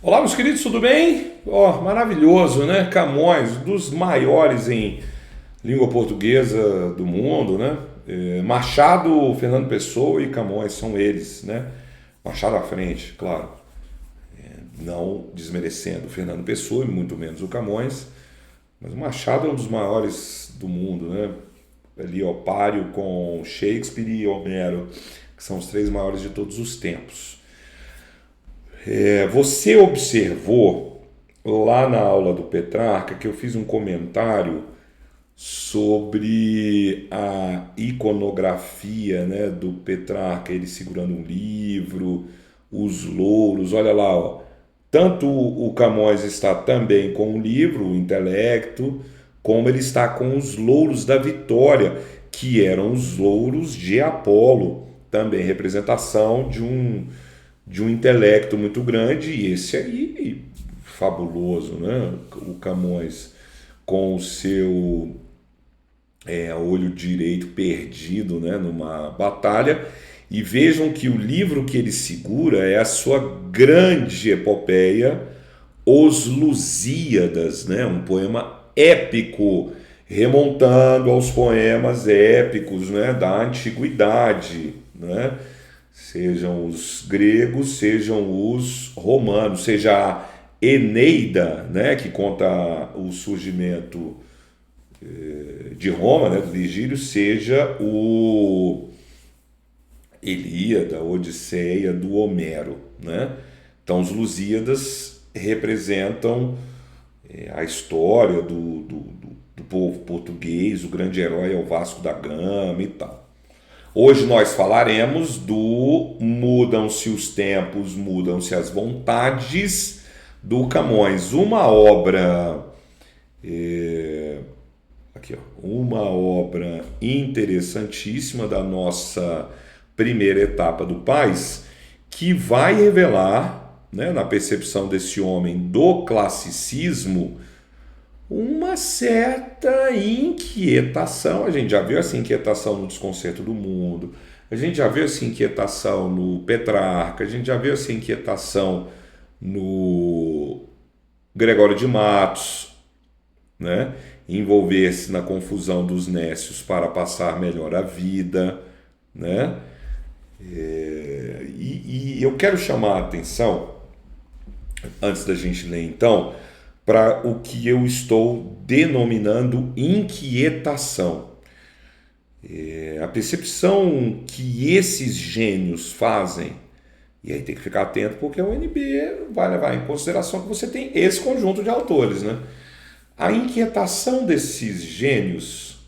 Olá, meus queridos, tudo bem? Maravilhoso, né? Camões, um dos maiores em língua portuguesa do mundo, né? Machado, Fernando Pessoa e Camões são eles, né? Machado à frente, claro, não desmerecendo o Fernando Pessoa e muito menos o Camões, mas o Machado é um dos maiores do mundo, né? Ali, ó, páreo com Shakespeare e Homero, que são os três maiores de todos os tempos. Você observou lá na aula do Petrarca que eu fiz um comentário sobre a iconografia, né, do Petrarca, ele segurando um livro, os louros, olha lá, ó. Tanto o Camões está também com o livro, o intelecto, como ele está com os louros da vitória, que eram os louros de Apolo, também representação de um intelecto muito grande, e esse aí, fabuloso, né? O Camões com o seu olho direito perdido, né, numa batalha, e vejam que o livro que ele segura é a sua grande epopeia, Os Lusíadas, né, um poema épico, remontando aos poemas épicos, né, da antiguidade, né? Sejam os gregos, sejam os romanos, seja a Eneida, né, que conta o surgimento de Roma, né, do Virgílio, seja o Ilíada, Odisseia do Homero, né? Então, os Lusíadas representam a história do povo português, o grande herói é o Vasco da Gama e tal. Hoje nós falaremos do Mudam-se os tempos, mudam-se as vontades do Camões, uma obra aqui, ó, uma obra interessantíssima da nossa primeira etapa do Paz, que vai revelar, né, na percepção desse homem do classicismo, uma certa inquietação. A gente já viu essa inquietação no Desconcerto do Mundo, a gente já viu essa inquietação no Petrarca, a gente já viu essa inquietação no Gregório de Matos, né? Envolver-se na confusão dos nécios para passar melhor a vida, né? E eu quero chamar a atenção, antes da gente ler então, para o que eu estou denominando inquietação. A percepção que esses gênios fazem, e aí tem que ficar atento porque a UNB vai levar em consideração que você tem esse conjunto de autores, né? A inquietação desses gênios,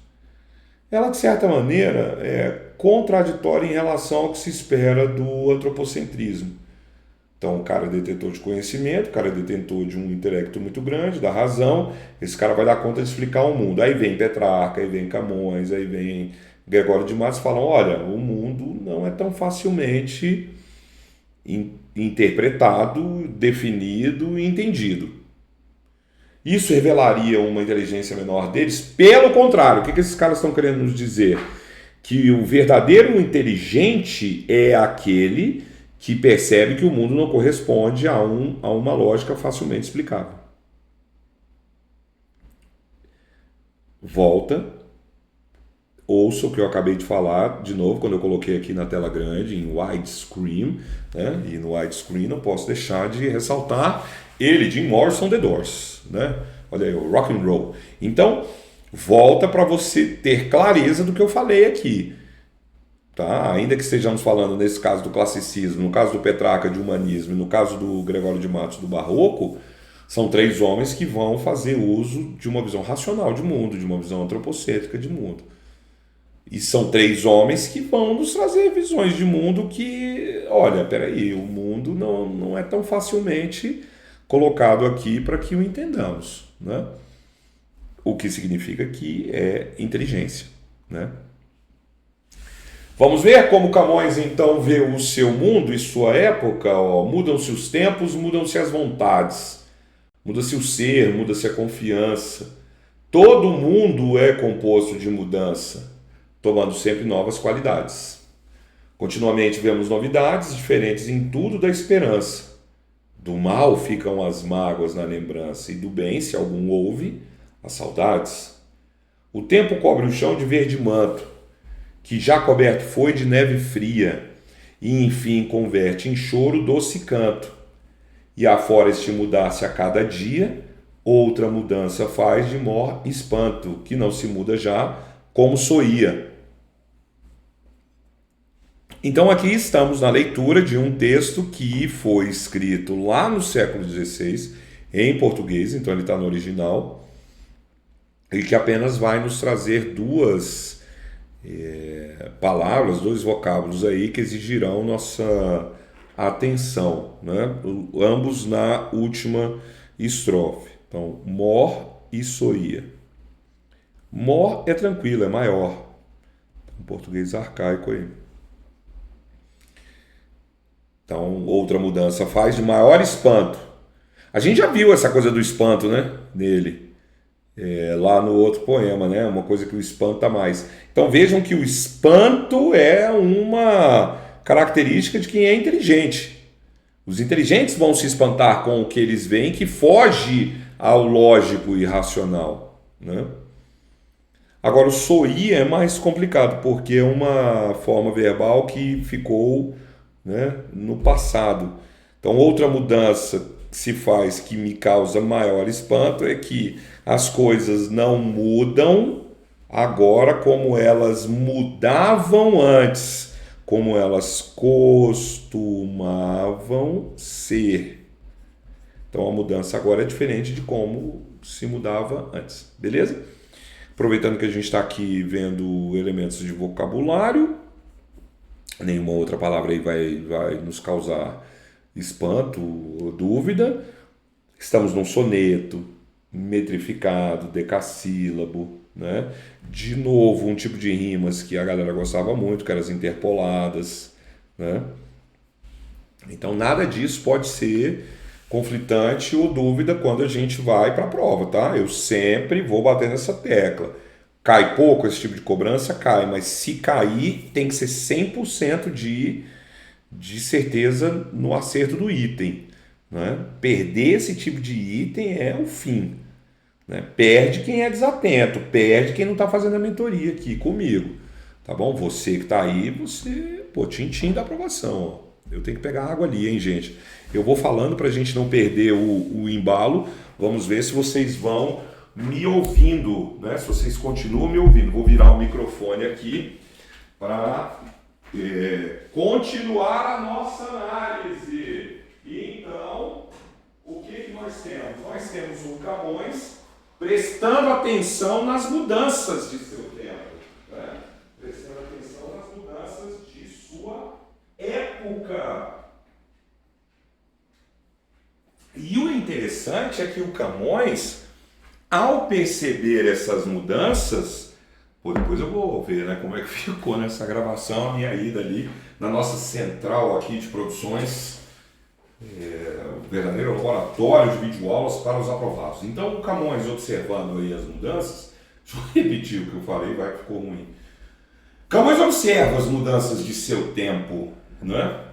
ela de certa maneira é contraditória em relação ao que se espera do antropocentrismo. Então, o cara é detentor de conhecimento, o cara é detentor de um intelecto muito grande, da razão, esse cara vai dar conta de explicar o mundo. Aí vem Petrarca, aí vem Camões, aí vem Gregório de Matos, falam, olha, o mundo não é tão facilmente interpretado, definido e entendido. Isso revelaria uma inteligência menor deles? Pelo contrário, o que esses caras estão querendo nos dizer? Que o verdadeiro inteligente é aquele que percebe que o mundo não corresponde a uma lógica facilmente explicável. Volta, ouça o que eu acabei de falar de novo, quando eu coloquei aqui na tela grande, em widescreen, né? E no widescreen não posso deixar de ressaltar ele, Jim Morrison, The Doors, né? Olha aí, o rock and roll. Então, volta para você ter clareza do que eu falei aqui. Tá? Ainda que estejamos falando, nesse caso, do classicismo, no caso do Petrarca, de humanismo, e no caso do Gregório de Matos, do barroco, são três homens que vão fazer uso de uma visão racional de mundo, de uma visão antropocêntrica de mundo. E são três homens que vão nos trazer visões de mundo que, olha, peraí, o mundo não é tão facilmente colocado aqui para que o entendamos, né? O que significa que é inteligência, né? Vamos ver como Camões então vê o seu mundo e sua época. Mudam-se os tempos, mudam-se as vontades, muda-se o ser, muda-se a confiança. Todo mundo é composto de mudança, tomando sempre novas qualidades. Continuamente vemos novidades diferentes em tudo da esperança. Do mal ficam as mágoas na lembrança, e do bem, se algum houve, as saudades. O tempo cobre o chão de verde manto, que já coberto foi de neve fria, e enfim converte em choro doce canto. E afora este mudar-se a cada dia, outra mudança faz de mor espanto, que não se muda já como soía. Então aqui estamos na leitura de um texto que foi escrito lá no século XVI, em português, então ele está no original, e que apenas vai nos trazer duas palavras, dois vocábulos aí que exigirão nossa atenção, né? Ambos na última estrofe. Então, mor e soía. Mor é tranquilo, é maior. Um português arcaico aí. Então, outra mudança faz de maior espanto. A gente já viu essa coisa do espanto, né? Nele. Lá no outro poema, né? Uma coisa que o espanta mais. Então vejam que o espanto é uma característica de quem é inteligente. Os inteligentes vão se espantar com o que eles veem que foge ao lógico e racional, né? Agora o soí é mais complicado porque é uma forma verbal que ficou, né, no passado. Então outra mudança que se faz que me causa maior espanto é que as coisas não mudam agora como elas mudavam antes, como elas costumavam ser. Então a mudança agora é diferente de como se mudava antes, beleza? Aproveitando que a gente está aqui vendo elementos de vocabulário, nenhuma outra palavra aí vai nos causar espanto ou dúvida. Estamos num soneto, metrificado, decassílabo, né? De novo, um tipo de rimas que a galera gostava muito, que eram as interpoladas, né? Então nada disso pode ser conflitante ou dúvida quando a gente vai para a prova, tá? Eu sempre vou bater nessa tecla. Cai pouco esse tipo de cobrança? Cai, mas se cair tem que ser 100% de certeza no acerto do item, né? Perder esse tipo de item é o fim, né? Perde quem é desatento, perde quem não está fazendo a mentoria aqui comigo, tá bom? Você que está aí, você, pô, tintim da aprovação, ó. Eu tenho que pegar água ali, hein, gente? Eu vou falando para a gente não perder o embalo. Vamos ver se vocês vão me ouvindo, né? Se vocês continuam me ouvindo. Vou virar o microfone aqui para continuar a nossa análise. E então, o que nós temos? Nós temos o Camões prestando atenção nas mudanças de seu tempo, né? Prestando atenção nas mudanças de sua época. E o interessante é que o Camões, ao perceber essas mudanças, depois eu vou ver, né, como é que ficou nessa gravação, a minha ida ali na nossa central aqui de produções, o verdadeiro laboratório de videoaulas para os aprovados. Então o Camões, observando aí as mudanças, deixa eu repetir o que eu falei, vai que ficou ruim. Camões observa as mudanças de seu tempo, né?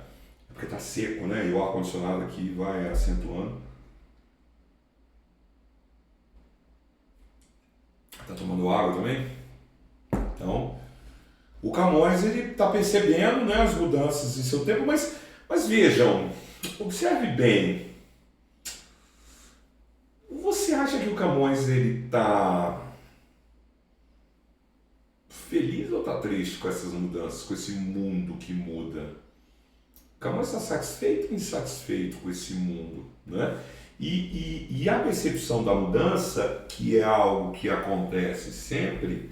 Porque está seco, né? E o ar-condicionado aqui vai acentuando. Está tomando água também? Então, o Camões ele está percebendo, né, as mudanças em seu tempo, mas vejam, observe bem. Você acha que o Camões ele está feliz ou está triste com essas mudanças, com esse mundo que muda? Camões está satisfeito ou insatisfeito com esse mundo, né? E a percepção da mudança, que é algo que acontece sempre,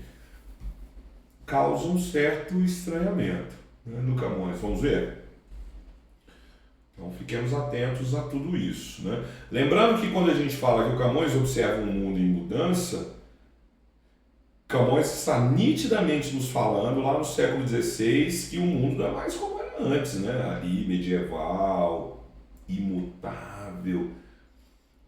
causa um certo estranhamento, né, no Camões. Vamos ver? Então fiquemos atentos a tudo isso, né? Lembrando que quando a gente fala que o Camões observa um mundo em mudança, Camões está nitidamente nos falando lá no século XVI que o mundo não é mais como era antes, né? Ali, medieval, imutável.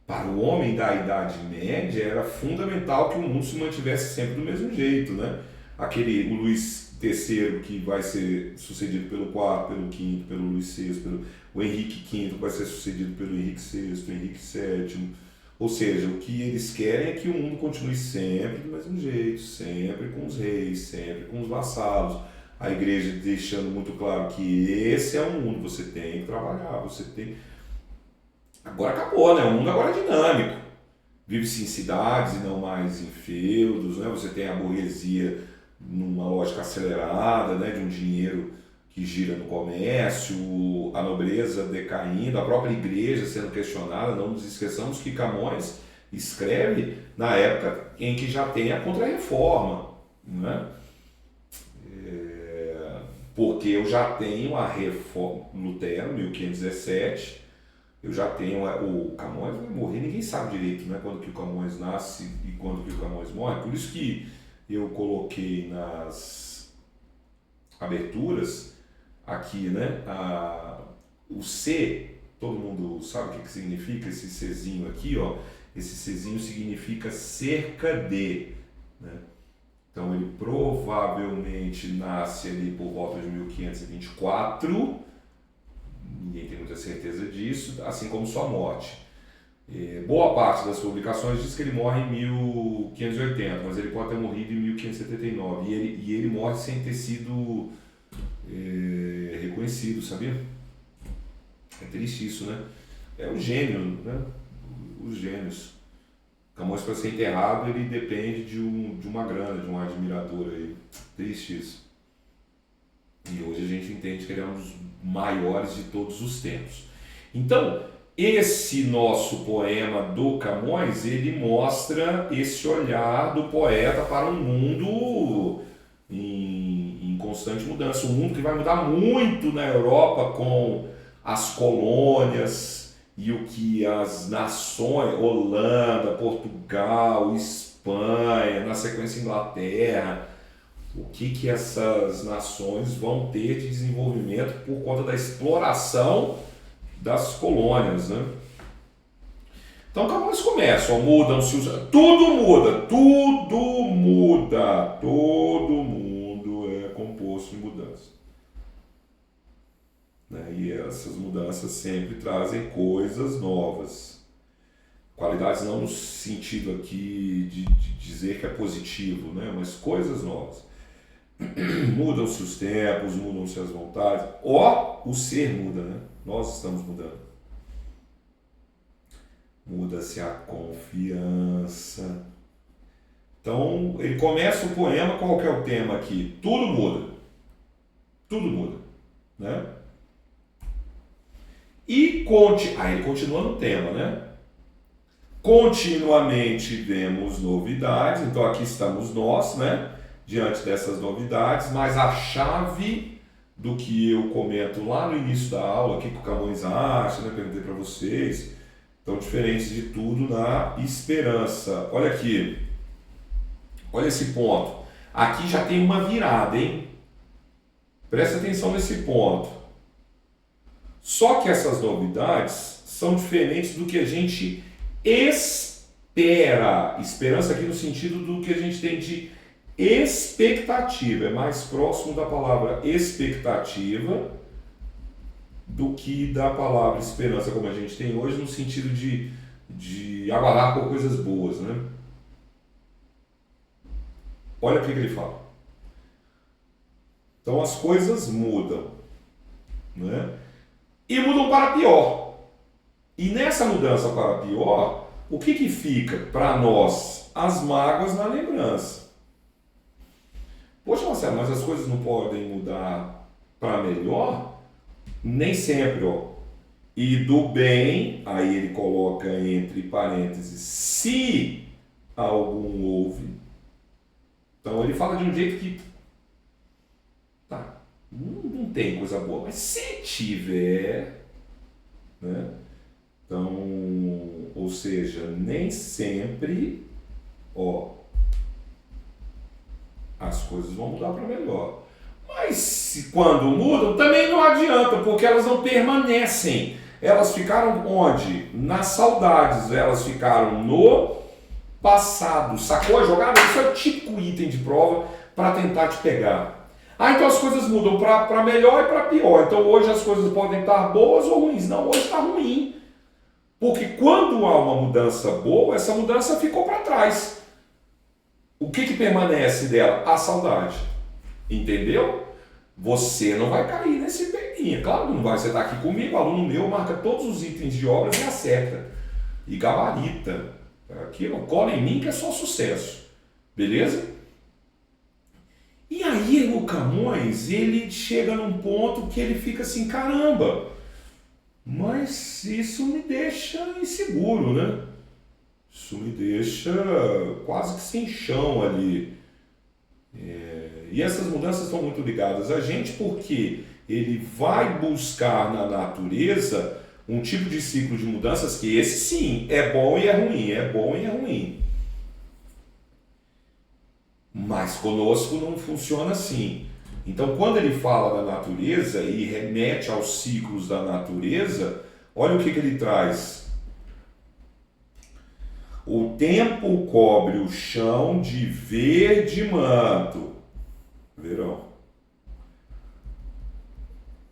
Para o homem da Idade Média era fundamental que o mundo se mantivesse sempre do mesmo jeito, né? O Luís III, que vai ser sucedido pelo IV, pelo V, pelo Luís VI, o Henrique V vai ser sucedido pelo Henrique VI, Henrique VII. Ou seja, o que eles querem é que o mundo continue sempre do mesmo jeito, sempre com os reis, sempre com os vassalos. A igreja deixando muito claro que esse é o mundo, você tem que trabalhar, você tem... Agora acabou, né? O mundo agora é dinâmico. Vive-se em cidades e não mais em feudos, né? Você tem a burguesia numa lógica acelerada, né? De um dinheiro que gira no comércio, a nobreza decaindo, a própria igreja sendo questionada. Não nos esqueçamos que Camões escreve na época em que já tem a Contra-Reforma, né? Porque eu já tenho a reforma, Lutero, 1517, eu já tenho o Camões vai morrer, ninguém sabe direito, né, quando que o Camões nasce e quando que o Camões morre, por isso que eu coloquei nas aberturas aqui, né, o C, todo mundo sabe o que significa esse Czinho aqui, ó, esse Czinho significa cerca de, né? Então ele provavelmente nasce ali por volta de 1524, ninguém tem muita certeza disso, assim como sua morte. Boa parte das publicações diz que ele morre em 1580, mas ele pode ter morrido em 1579, e ele morre sem ter sido reconhecido, sabia? É triste isso, né? É o gênio, né? Os gênios. Camões, para ser enterrado, ele depende de uma grana, de um admirador aí. Triste isso. E hoje a gente entende que ele é um dos maiores de todos os tempos. Então, esse nosso poema do Camões, ele mostra esse olhar do poeta para um mundo em constante mudança. Um mundo que vai mudar muito na Europa com as colônias, e o que as nações, Holanda, Portugal, Espanha, na sequência Inglaterra, o que essas nações vão ter de desenvolvimento por conta da exploração das colônias, né? Então Camões começa, mudam-se os... Tudo muda, todo mundo é composto de mudança. E essas mudanças sempre trazem coisas novas. Qualidades não no sentido aqui de dizer que é positivo, né? Mas coisas novas. Mudam-se os tempos, mudam-se as vontades. O ser muda, né? Nós estamos mudando. Muda-se a confiança. Então, ele começa o poema, qual que é o tema aqui? Tudo muda. Tudo muda, né? E ele continua no tema, né? Continuamente vemos novidades, então aqui estamos nós, né? Diante dessas novidades, mas a chave do que eu comento lá no início da aula, o que o Camões acha, né? Perguntei para vocês, então diferente de tudo na esperança. Olha aqui, olha esse ponto. Aqui já tem uma virada, hein? Presta atenção nesse ponto. Só que essas novidades são diferentes do que a gente espera. Esperança aqui no sentido do que a gente tem de expectativa. É mais próximo da palavra expectativa do que da palavra esperança, como a gente tem hoje, no sentido de aguardar por coisas boas, né? Olha o que ele fala. Então as coisas mudam, né? E mudam para pior. E nessa mudança para pior, o que fica para nós? As mágoas na lembrança. Poxa, Marcelo, mas as coisas não podem mudar para melhor? Nem sempre, ó. E do bem, aí ele coloca entre parênteses, se algum houve. Então ele fala de um jeito que não tem coisa boa, mas se tiver, né? Então, ou seja, nem sempre, as coisas vão mudar para melhor. Mas quando mudam, também não adianta, porque elas não permanecem. Elas ficaram onde? Nas saudades, elas ficaram no passado. Sacou a jogada? Isso é o típico item de prova para tentar te pegar. Ah, então as coisas mudam para melhor e para pior. Então hoje as coisas podem estar boas ou ruins. Não, hoje está ruim. Porque quando há uma mudança boa, essa mudança ficou para trás. O que permanece dela? A saudade. Entendeu? Você não vai cair nesse peguinha. Claro que não vai. Você está aqui comigo, aluno meu, marca todos os itens de obras e acerta. E gabarita. Aqui, cola em mim que é só sucesso. Beleza? E aí o Camões, ele chega num ponto que ele fica assim, caramba, mas isso me deixa inseguro, né? Isso me deixa quase que sem chão ali. E essas mudanças estão muito ligadas a gente porque ele vai buscar na natureza um tipo de ciclo de mudanças que esse sim é bom e é ruim, é bom e é ruim. Mas conosco não funciona assim. Então, quando ele fala da natureza e remete aos ciclos da natureza, olha o que ele traz. O tempo cobre o chão de verde manto. Verão.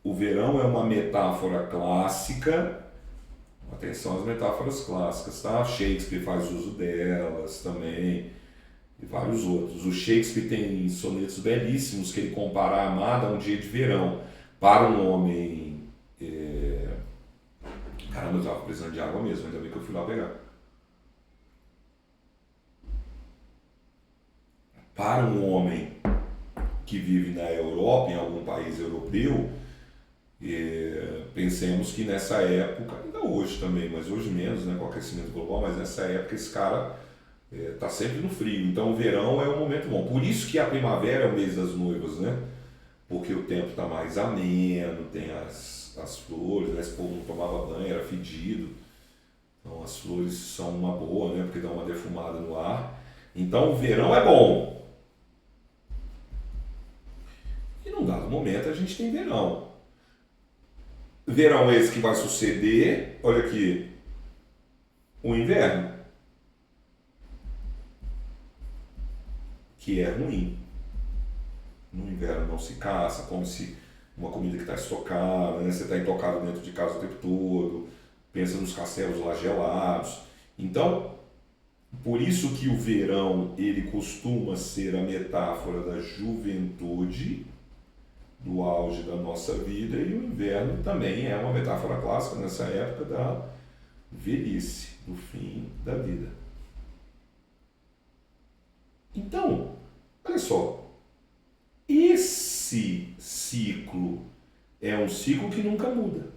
O verão é uma metáfora clássica. Atenção às metáforas clássicas, tá? Shakespeare faz uso delas também. E vários outros. O Shakespeare tem sonetos belíssimos que ele compara a amada a um dia de verão. Para um homem... Caramba, eu estava precisando de água mesmo, ainda bem que eu fui lá pegar. Para um homem que vive na Europa, em algum país europeu, pensemos que nessa época, ainda hoje também, mas hoje menos, né, com o aquecimento global, mas nessa época esse cara está sempre no frio. Então o verão é um momento bom. Por isso que a primavera é o mês das noivas, né? Porque o tempo está mais ameno, tem as flores, né? Esse povo não tomava banho, era fedido. Então as flores são uma boa, né? Porque dão uma defumada no ar. Então o verão é bom. E num dado momento a gente tem verão. Verão esse que vai suceder, olha aqui, o inverno. Que é ruim. No inverno não se caça, come-se uma comida que está estocada, né? Você está intocado dentro de casa o tempo todo, pensa nos castelos lá gelados. Então, por isso que o verão ele costuma ser a metáfora da juventude, do auge da nossa vida, e o inverno também é uma metáfora clássica nessa época da velhice, do fim da vida. Então, olha só, esse ciclo é um ciclo que nunca muda.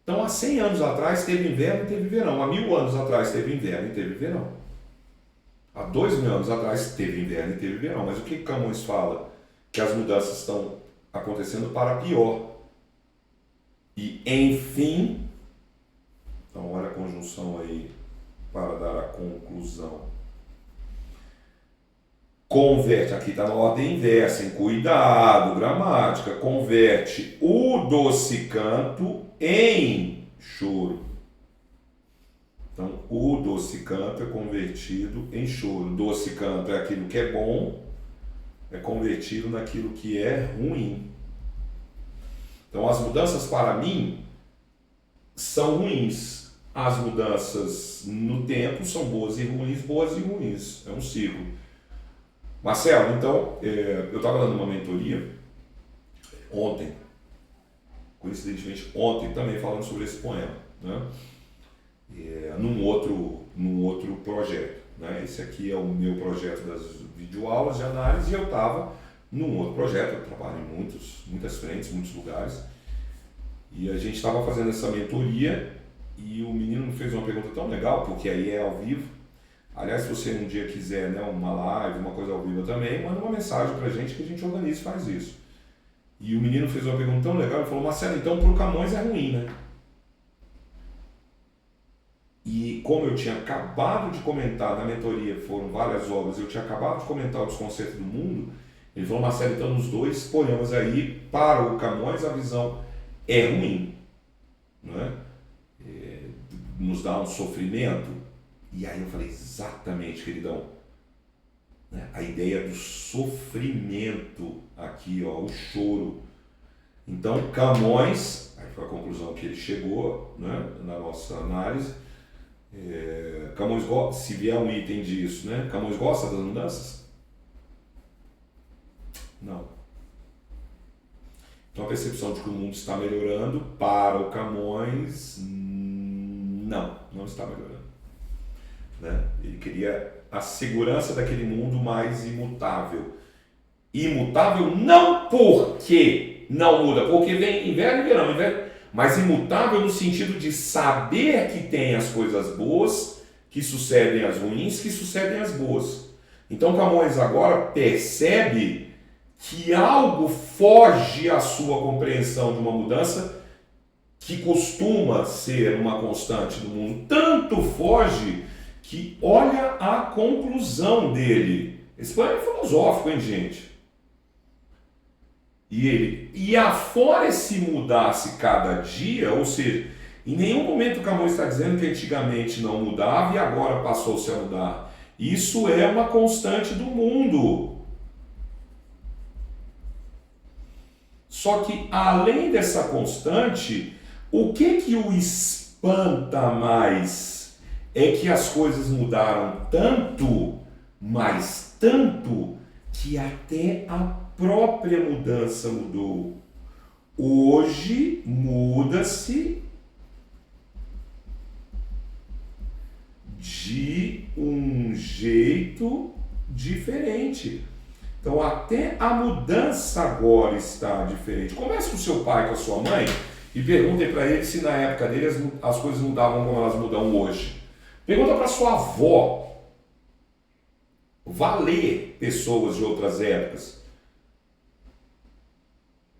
Então, há 100 anos atrás teve inverno e teve verão, há 1000 anos atrás teve inverno e teve verão. Há 2000 anos atrás teve inverno e teve verão, mas o que Camões fala? Que as mudanças estão acontecendo para pior. E, enfim, então olha a conjunção aí para dar a conclusão. Converte, aqui está na ordem inversa, em cuidado, gramática, converte o doce canto em choro. Então, o doce canto é convertido em choro. Doce canto é aquilo que é bom, é convertido naquilo que é ruim. Então, as mudanças para mim são ruins. As mudanças no tempo são boas e ruins. É um ciclo. Marcelo, então, eu estava dando uma mentoria ontem, coincidentemente ontem também falando sobre esse poema, né? Num outro projeto, né? Esse aqui é o meu projeto das videoaulas de análise e eu estava num outro projeto, eu trabalho em muitas frentes, muitos lugares, e a gente estava fazendo essa mentoria e o menino me fez uma pergunta tão legal, porque aí é ao vivo. Aliás, se você um dia quiser, né, uma live, uma coisa ao vivo também, manda uma mensagem pra gente que a gente organiza e faz isso. E o menino fez uma pergunta tão legal, ele falou: Marcelo, então pro Camões é ruim, né? E como eu tinha acabado de comentar na mentoria, foram várias obras, eu tinha acabado de comentar o Desconcerto do Mundo, ele falou: Marcelo, então nos dois poemas aí, para o Camões a visão é ruim, né? Nos dá um sofrimento. E aí eu falei: exatamente, queridão, né? A ideia do sofrimento aqui, ó, o choro. Então, Camões, aí foi a conclusão que ele chegou, né, na nossa análise. Camões gosta, se vier um item disso, né? Camões gosta das mudanças? Não. Então a percepção de que o mundo está melhorando para o Camões, não está melhorando, né? Ele queria a segurança daquele mundo mais imutável. Imutável não porque não muda, porque vem inverno e verão, mas imutável no sentido de saber que tem as coisas boas, que sucedem as ruins, que sucedem as boas. Então Camões agora percebe que algo foge à sua compreensão de uma mudança que costuma ser uma constante do mundo. Tanto foge que olha a conclusão dele. Esse plano é filosófico, hein, gente? E afora se mudasse cada dia, ou seja, em nenhum momento Camões está dizendo que antigamente não mudava e agora passou-se a mudar. Isso é uma constante do mundo. Só que além dessa constante, o que o espanta mais é que as coisas mudaram tanto, mas tanto, que até a própria mudança mudou. Hoje muda-se de um jeito diferente. Então até a mudança agora está diferente. Converse com seu pai, com a sua mãe e perguntem para eles se na época deles as coisas mudavam como elas mudam hoje. Pergunta para sua avó. Vá ler pessoas de outras épocas.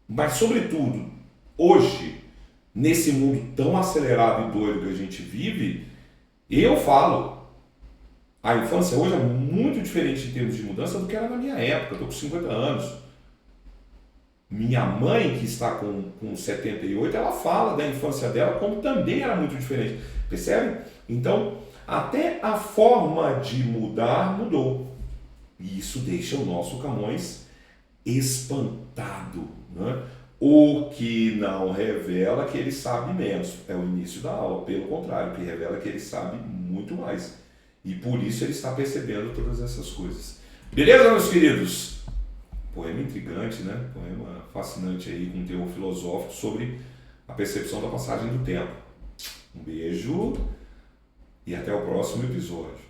Mas, sobretudo, hoje, nesse mundo tão acelerado e doido que a gente vive, eu falo, a infância hoje é muito diferente em termos de mudança do que era na minha época. Eu estou com 50 anos. Minha mãe, que está com 78, ela fala da infância dela como também era muito diferente. Percebe? Então, até a forma de mudar mudou. E isso deixa o nosso Camões espantado, né? O que não revela que ele sabe menos. É o início da aula. Pelo contrário, o que revela que ele sabe muito mais. E por isso ele está percebendo todas essas coisas. Beleza, meus queridos? Poema intrigante, né? Poema fascinante aí, com um teor filosófico sobre a percepção da passagem do tempo. Um beijo e até o próximo episódio.